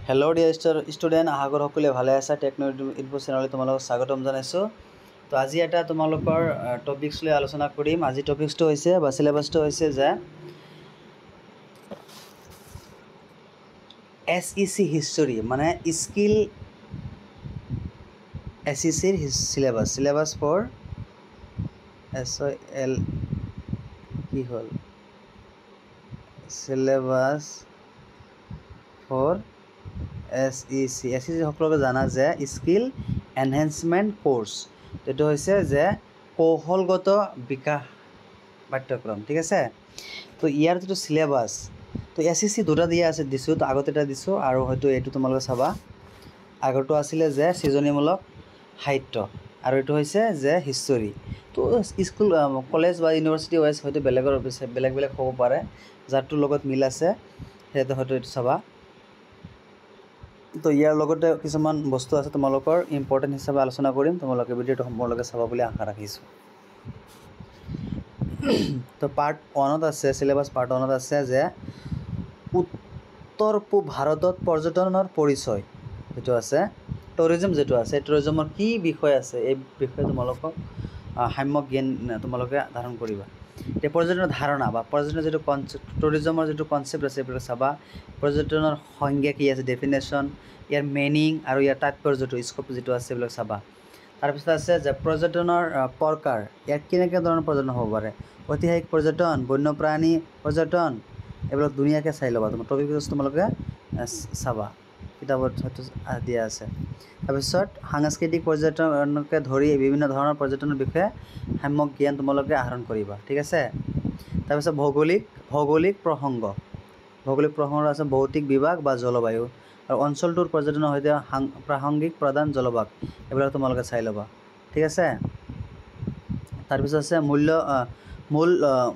Hello' dear student, আশা কৰোঁ সকলোৱে ভালে আছা। টেকন'লজি ইনফো চেনেললৈ তোমালোকক স্বাগতম জনাইছোঁ। তো আজি এটা তোমালোকৰ টপিকছ লৈ আলোচনা কৰিম। আজি টপিকছটো হৈছে বা চিলেবাছটো হৈছে যে SEC হিষ্টৰী, মানে স্কিল SECৰ চিলেবাছ ফৰ SOL কি হ'ল চিলেবাছ ফৰ SEC সকলোকে জানা যে স্কিল এনহেঞ্চমেণ্ট কোৰ্চ, এইটো হৈছে যে কৌশলগত বিকাশ পাঠ্যক্ৰম, ঠিক আছে। তো ইয়াৰ যিটো চিলেবাছ, তো SEC দুটা দিছোঁ। তো আগতে এটা দিছোঁ আৰু হয়তো এইটো তোমালোকে চাবা। আগৰটো আছিলে যে সৃজনীমূলক সাহিত্য আৰু এইটো হৈছে যে হিষ্টৰী। তো স্কুল কলেজ বা ইউনিভাৰ্চিটি ৱাইজ হয়তো বেলেগ বেলেগ হ'ব পাৰে, যাৰটোৰ লগত মিল আছে সেইটো হয়তো এইটো চাবা। তো ইয়াৰ লগতে কিছুমান বস্তু আছে তোমালোকৰ ইম্পৰ্টেণ্ট হিচাপে আলোচনা কৰিম। তোমালোকে ভিডিঅ'টো সম্পূৰ্ণকৈ চাবা বুলি আশা ৰাখিছোঁ। তো পাৰ্ট 1ত আছে, চিলেবাছ পাৰ্ট 1ত আছে যে উত্তৰ পূব ভাৰতত পৰ্যটনৰ পৰিচয়, যিটো আছে টুৰিজম, যিটো আছে টুৰিজমৰ কি বিষয় আছে, এই বিষয়ে তোমালোকক সাম্যক জ্ঞান তোমালোকে ধাৰণ কৰিবা। এতিয়া পৰ্যটনৰ ধাৰণা বা পৰ্যটনৰ যিটো টুৰিজমৰ যিটো কনচেপ্ট আছে এইবিলাক চাবা। পৰ্যটনৰ সংজ্ঞা কি আছে, ডেফিনেশ্যন, ইয়াৰ মিনিং আৰু ইয়াৰ তাৎপৰ্যটো স্কোপ যিটো আছে এইবিলাক চাবা। তাৰপিছত আছে যে পৰ্যটনৰ প্ৰকাৰ, ইয়াত কেনেকৈ ধৰণৰ পৰ্যটন হ'ব পাৰে, ঐতিহাসিক পৰ্যটন, বন্যপ্ৰাণী পৰ্যটন, এইবিলাক ধুনীয়াকৈ চাই ল'বা। তোমাৰ টপিক তোমালোকে চাবা, কিতাপত হয়তো দিয়া আছে। তাৰপিছত সাংস্কৃতিক পৰ্যটনকে ধৰি বিভিন্ন ধৰণৰ পৰ্যটনৰ বিষয়ে সাম্যক জ্ঞান তোমালোকে আহৰণ কৰিবা, ঠিক আছে। তাৰপিছত ভৌগোলিক প্ৰসংগ আছে ভৌতিক বিভাগ বা জলবায়ু আৰু অঞ্চলটোৰ পৰ্যটনৰ সৈতে প্ৰাসংগিক প্ৰধান জলভাগ, এইবিলাক তোমালোকে চাই ল'বা, ঠিক আছে। তাৰপিছত আছে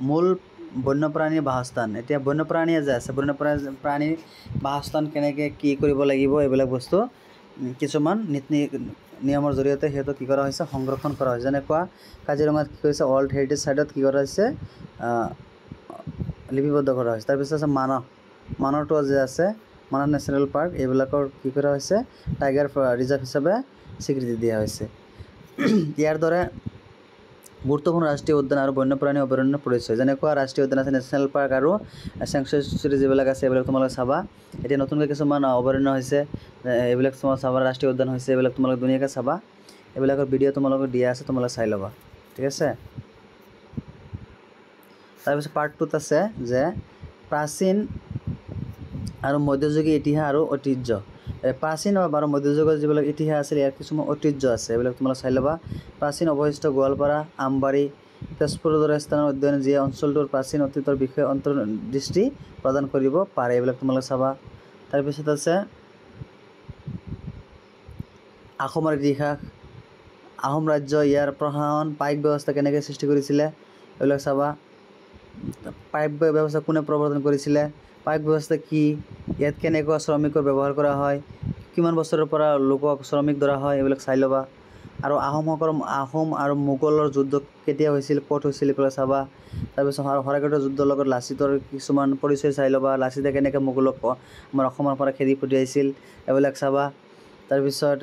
মূল বন্যপ্ৰাণীৰ বাসস্থান। এতিয়া বন্যপ্ৰাণী যে আছে, বন্যপ্ৰাণীৰ বাসস্থান কেনেকৈ কি কৰিব লাগিব, এইবিলাক বস্তু কিছুমান নীতি নিয়মৰ জৰিয়তে সিহঁতক কি কৰা হৈছে, সংৰক্ষণ কৰা হৈছে। যেনেকুৱা কাজিৰঙাত কি কৰিছে, ৱৰ্ল্ড হেৰিটেজ চাইটত কি কৰা হৈছে, লিপিবদ্ধ কৰা হৈছে। তাৰপিছত আছে মানহটো যে আছে, মানহ নেশ্যনেল পাৰ্ক, এইবিলাকৰ কি কৰা হৈছে, টাইগাৰ ৰিজাৰ্ভ হিচাপে স্বীকৃতি দিয়া হৈছে। ইয়াৰ দৰে গুৰুত্বপূৰ্ণ ৰাষ্ট্ৰীয় উদ্যান আৰু বন্যপ্ৰাণী অভয়াৰণ্যৰ পৰিচয়, যেনেকুৱা ৰাষ্ট্ৰীয় উদ্যান আছে, নেশ্যনেল পাৰ্ক আৰু চেংচুৰী যিবিলাক আছে এইবিলাক তোমালোকে চাবা। এতিয়া নতুনকৈ কিছুমান অভয়াৰণ্য হৈছে, এইবিলাক তোমালোকে চাবা, ৰাষ্ট্ৰীয় উদ্যান হৈছে, এইবিলাক তোমালোকে ধুনীয়াকৈ চাবা। এইবিলাকৰ ভিডিঅ' তোমালোকক দিয়া আছে, তোমালোকে চাই ল'বা, ঠিক আছে। তাৰপিছত পাৰ্ট 2ত আছে যে প্ৰাচীন আৰু মধ্যযুগীয় ইতিহাস আৰু ঐতিহ্য। প্ৰাচীন আৰু মধ্যযুগৰ যিবিলাক ইতিহাস আছিল, ইয়াৰ কিছুমান ঐতিহ্য আছে, এইবিলাক তোমালোকে চাই ল'বা। প্ৰাচীন অৱশিষ্ট গোৱালপাৰা, আমবাৰী, তেজপুৰৰ দৰে স্থানৰ অধ্যয়ন যিয়ে অঞ্চলটোৰ প্ৰাচীন অতীতৰ বিষয়ে অন্তৰ্দৃষ্টি প্ৰদান কৰিব পাৰে, এইবিলাক তোমালোকে চাবা। তাৰপিছত আছে আহোমৰ ইতিহাস, আহোম ৰাজ্য, ইয়াৰ প্ৰশাসন, পাইক ব্যৱস্থা কেনেকৈ সৃষ্টি কৰিছিলে, এইবিলাক চাবা। পাইক ব্যৱস্থা কোনে প্ৰৱৰ্তন কৰিছিলে, পাইক ব্যৱস্থা কি, ইয়াত কেনেকুৱা শ্ৰমিকৰ ব্যৱহাৰ কৰা হয়, কিমান বছৰৰ পৰা লোকক শ্ৰমিক ধৰা হয়, এইবিলাক চাই ল'বা। আৰু আহোম আৰু মোগলৰ যুদ্ধ কেতিয়া হৈছিল, ক'ত হৈছিল, এইবিলাক চাবা। তাৰপিছত শৰাইঘাটৰ যুদ্ধৰ লগত লাচিতৰ কিছুমান পৰিচয় চাই ল'বা। লাচিতে কেনেকৈ মোগলক আমাৰ অসমৰ পৰা খেদি পঠিয়াইছিল, এইবিলাক চাবা। তাৰপিছত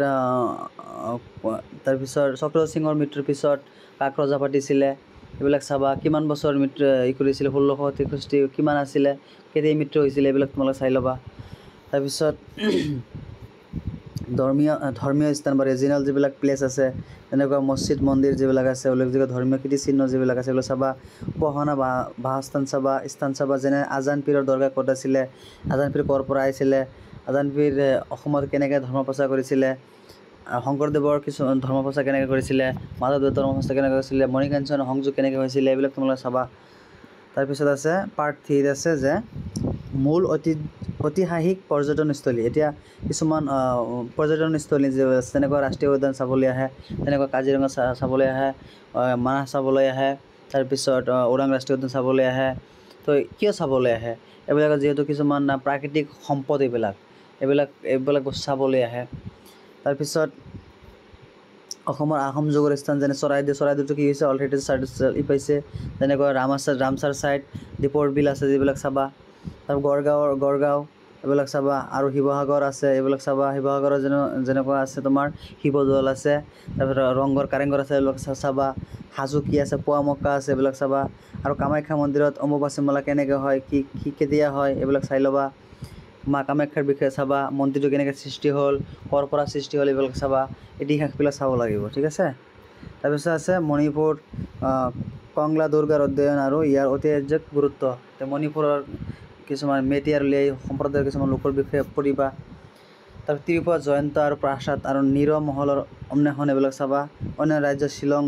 চক্ৰধৰ সিঙৰ মৃত্যুৰ পিছত কাক ৰজা পাতিছিলে, এইবিলাক চাবা। কিমান বছৰ কৰিছিলে, 1663 কিমান আছিলে, কেতিয়া মৃত্যু হৈছিলে, এইবিলাক তোমালোকে চাই ল'বা। তাৰপিছত ধৰ্মীয় স্থান বা ৰিজিনেল যিবিলাক প্লেচ আছে, যেনেকুৱা মছজিদ মন্দিৰ যিবিলাক আছে, উল্লেখযোগ্য ধৰ্মীয় কীৰ্তিচিহ্ন যিবিলাক আছে, এইবিলাক চাবা। উপাসনা বাসস্থান চাবা, যেনে আজান পীৰৰ দৰগাহ ক'ত আছিলে, আজান পীৰ ক'ৰ পৰা আহিছিলে, আজান পীৰ অসমত কেনেকৈ ধৰ্ম প্ৰচাৰ কৰিছিলে, শংকৰদেৱৰ কিছুমান ধৰ্ম প্ৰচাৰ কেনেকৈ কৰিছিলে, মাধৱদেৱৰ ধৰ্ম প্ৰচাৰ কেনেকৈ কৰিছিলে, মণিকাঞ্চন সংযোগ কেনেকৈ হৈছিলে, এইবিলাক তোমালোকে চাবা। তাৰপিছত আছে পাৰ্ট 3ত আছে যে মূল ঐতিহাসিক পৰ্যটনস্থলী। এতিয়া কিছুমান পৰ্যটনস্থলী যেনেকুৱা ৰাষ্ট্ৰীয় উদ্যান চাবলৈ আহে, তেনেকুৱা কাজিৰঙা চাবলৈ আহে, মানাহ চাবলৈ আহে, তাৰপিছত ওৰাং ৰাষ্ট্ৰীয় উদ্যান চাবলৈ আহে। তো কিয় চাবলৈ আহে, এইবিলাকৰ যিহেতু কিছুমান প্ৰাকৃতিক সম্পদ, এইবিলাক বস্তু চাবলৈ আহে। তাৰপিছত অসমৰ আহোম যুগৰ স্থান, যেনে চৰাইদেউটো কি হৈছে, ৱৰ্ল্ড হেৰিটেজ চাইট পাইছে, যেনেকুৱা ৰামচাৰ চাইট, দীপৰ বিল আছে, যিবিলাক চাবা। তাৰপৰা গড়গাঁও এইবিলাক চাবা। আৰু শিৱসাগৰ আছে, এইবিলাক চাবা। শিৱসাগৰৰ যেনেকুৱা আছে তোমাৰ শিৱদৌল আছে, তাৰপিছত ৰংঘৰ কাৰেংঘৰ আছে, এইবিলাক চাবা। হাজো কি আছে, পোৱামক্কা আছে, এইবিলাক চাবা। আৰু কামাখ্যা মন্দিৰত অম্বুবাচী মেলা কেনেকৈ হয়, কি কেতিয়া হয়, এইবিলাক চাই ল'বা। মা কামাখ্যাৰ বিষয়ে চাবা, মন্দিৰটো কেনেকৈ সৃষ্টি হ'ল, ক'ৰ পৰা সৃষ্টি হ'ল, এইবিলাক চাবা। ইতিহাসবিলাক চাব লাগিব, ঠিক আছে। তাৰপিছত আছে মণিপুৰ কংলা দুৰ্গাৰ অধ্যয়ন আৰু ইয়াৰ ঐতিহাসিক গুৰুত্ব। মণিপুৰৰ কিছুমান মেটি আৰু লেই সম্প্ৰদায়ৰ কিছুমান লোকৰ বিষয়ে পঢ়িবা। তাৰ ত্ৰিপুৰা জয়ন্ত আৰু প্ৰাসাদ আৰু নীৰ মহলৰ অন্বেষণ, এইবিলাক চাবা। অন্য ৰাজ্য শ্বিলং,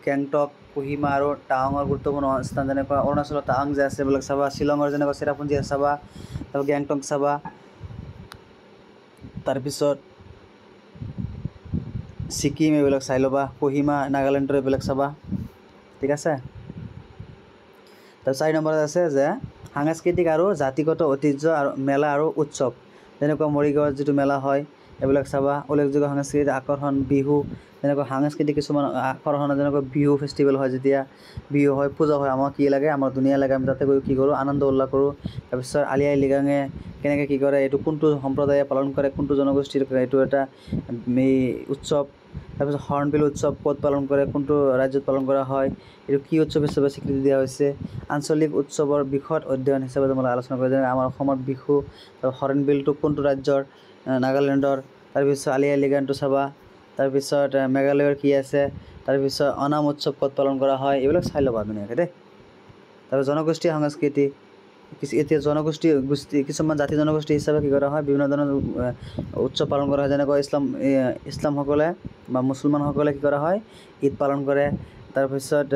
গেংটক, কোহিমা আৰু টাৱাঙৰ গুৰুত্বপূৰ্ণ স্থান, যেনেকুৱা অৰুণাচলৰ টাৱাং যে আছে, এইবিলাক চাবা। শ্বিলঙৰ যেনেকুৱা চেৰাপুঞ্জী চাবা, তাৰপৰা গেংটক চাবা। তাৰপিছত ছিকিম, এইবিলাক চাই ল'বা। কোহিমা নাগালেণ্ডৰ এইবিলাক চাবা, ঠিক আছে। তাৰ 4 নম্বৰত আছে যে সাংস্কৃতিক আৰু জাতিগত ঐতিহ্য আৰু মেলা আৰু উৎসৱ, যেনেকুৱা মৰিগাঁৱত যিটো মেলা হয়, এইবিলাক চাবা। উল্লেখযোগ্য সাংস্কৃতিক আকৰ্ষণ বিহু, যেনেকুৱা সাংস্কৃতিক কিছুমান আকৰ্ষণ, যেনেকৈ বিহু ফেষ্টিভেল হয়, যেতিয়া বিহু হয়, পূজা হয়, আমাৰ কি লাগে, আমাৰ ধুনীয়া লাগে, আমি তাতে গৈ কি কৰোঁ, আনন্দ উল্লাস কৰোঁ। তাৰপিছত আলি আই লৃগাঙে কেনেকৈ কি কৰে, এইটো কোনটো সম্প্ৰদায়ে পালন কৰে, কোনটো জনগোষ্ঠীৰ এইটো এটা এই উৎসৱ। তাৰপিছত হৰ্ণবিল উৎসৱ ক'ত পালন কৰে, কোনটো ৰাজ্যত পালন কৰা হয়, এইটো কি উৎসৱ হিচাপে স্বীকৃতি দিয়া হৈছে। আঞ্চলিক উৎসৱৰ বিষয়ত অধ্যয়ন হিচাপে তোমালোকে আলোচনা কৰা, যেনে আমাৰ অসমত বিহু, হৰ্ণবিলটো কোনটো ৰাজ্যৰ, নাগালেণ্ডৰ। তাৰপিছত আলি আই লৃগাংটো চাবা। তাৰপিছত মেঘালয়ৰ কি আছে, তাৰপিছত অনাম উৎসৱ ক'ত পালন কৰা হয়, এইবিলাক চাই ল'বা ধুনীয়াকৈ দেই। তাৰপিছত জনগোষ্ঠীয় সংস্কৃতি, এতিয়া গোষ্ঠী কিছুমান জাতি জনগোষ্ঠী হিচাপে কি কৰা হয়, বিভিন্ন ধৰণৰ উৎসৱ পালন কৰা হয়, যেনেকৈ ইছলামসকলে বা মুছলমানসকলে কি কৰা হয়, ঈদ পালন কৰে। তাৰপিছত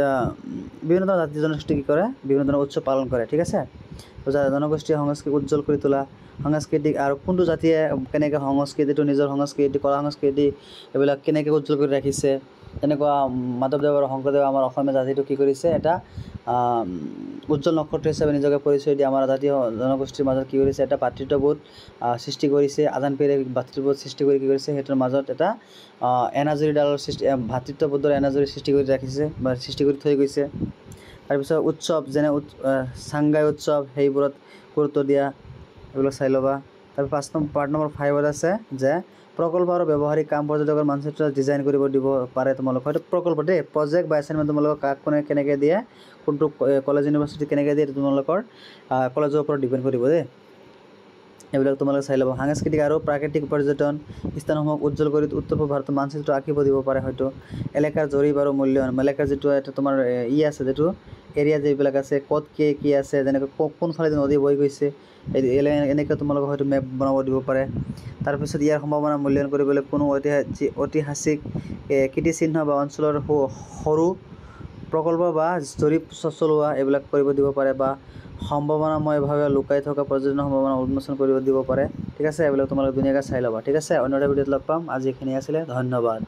বিভিন্ন ধৰণৰ জাতি জনগোষ্ঠী কি কৰে, বিভিন্ন ধৰণৰ উৎসৱ পালন কৰে, ঠিক আছে। জনগোষ্ঠীয় সংস্কৃতি উজ্জ্বল কৰি তোলা, সাংস্কৃতিক আৰু কোনটো জাতিয়ে কেনেকৈ সংস্কৃতিটো, নিজৰ সংস্কৃতি, কলা সংস্কৃতি এইবিলাক কেনেকৈ উজ্জ্বল কৰি ৰাখিছে। তেনেকুৱা মাধৱদেৱ আৰু শংকৰদেৱে আমাৰ অসমীয়া জাতিটো কি কৰিছে, এটা উজ্জ্বল নক্ষত্ৰ হিচাপে নিজকে পৰিচয় দিয়ে। আমাৰ জাতীয় জনগোষ্ঠীৰ মাজত কি কৰিছে, এটা ভাতৃত্ববোধ সৃষ্টি কৰিছে। আজান পীৰে ভাতৃত্ববোধ সৃষ্টি কৰি কি কৰিছে, সেইটোৰ মাজত এটা এনাজৰীডালৰ সৃষ্টি, ভাতৃত্ববোধৰ এনাজৰী সৃষ্টি কৰি ৰাখিছে বা সৃষ্টি কৰি থৈ গৈছে। তাৰপিছত উৎসৱ, যেনে চাংগাই উৎসৱ, সেইবোৰত গুৰুত্ব দিয়া, এইবিলাক চাই ল'বা। তাৰপিছত পাৰ্ট নম্বৰ 5 আছে যে প্ৰকল্প আৰু ব্যৱহাৰিক কাম পৰ্যটকৰ মানচিত্ৰ ডিজাইন কৰিব দিব পাৰে তোমালোকক। সেইটো প্ৰকল্প দেই, প্ৰজেক্ট বা এছাইনমেণ্ট তোমালোকক কাক কোনে কেনেকৈ দিয়ে, কোনটো কলেজ ইউনিভাৰ্চিটি কেনেকৈ দিয়ে, এইটো তোমালোকৰ কলেজৰ ওপৰত ডিপেণ্ড কৰিব দেই। এইবিলাক তোমালোকে চাই ল'ব। সাংস্কৃতিক আৰু প্ৰাকৃতিক পৰ্যটন স্থানসমূহক উজ্জ্বল কৰি উত্তৰ পূব ভাৰতৰ মানচিত্ৰ আঁকিব দিব পাৰে হয়তো। এলেকাৰ জৰীপ আৰু মূল্যায়ন, এলেকাৰ যিটো এটা তোমাৰ আছে, যিটো এৰিয়া যিবিলাক আছে, ক'ত কি আছে, যেনেকৈ কোনফালেদি নদী বৈ গৈছে, এনেকৈ তোমালোকক হয়তো মেপ বনাব দিব পাৰে। তাৰপিছত ইয়াৰ সম্ভাৱনা মূল্যায়ন কৰিবলৈ কোনো ঐতিহাসিক কীৰ্তিচিহ্ন বা অঞ্চলৰ সৰু প্ৰকল্প বা জৰীপ চলোৱা, এইবিলাক কৰিব দিব পাৰে, বা সম্ভাৱনাময়ভাৱে লুকাই থকা পৰ্যটনৰ সম্ভাৱনা উন্মোচন কৰিব দিব পাৰে, ঠিক আছে। এইবিলাক তোমালোকে ধুনীয়াকৈ চাই ল'বা, ঠিক আছে। অন্য এটা ভিডিঅ'ত লগ পাম, আজি এইখিনি আছিলে, ধন্যবাদ।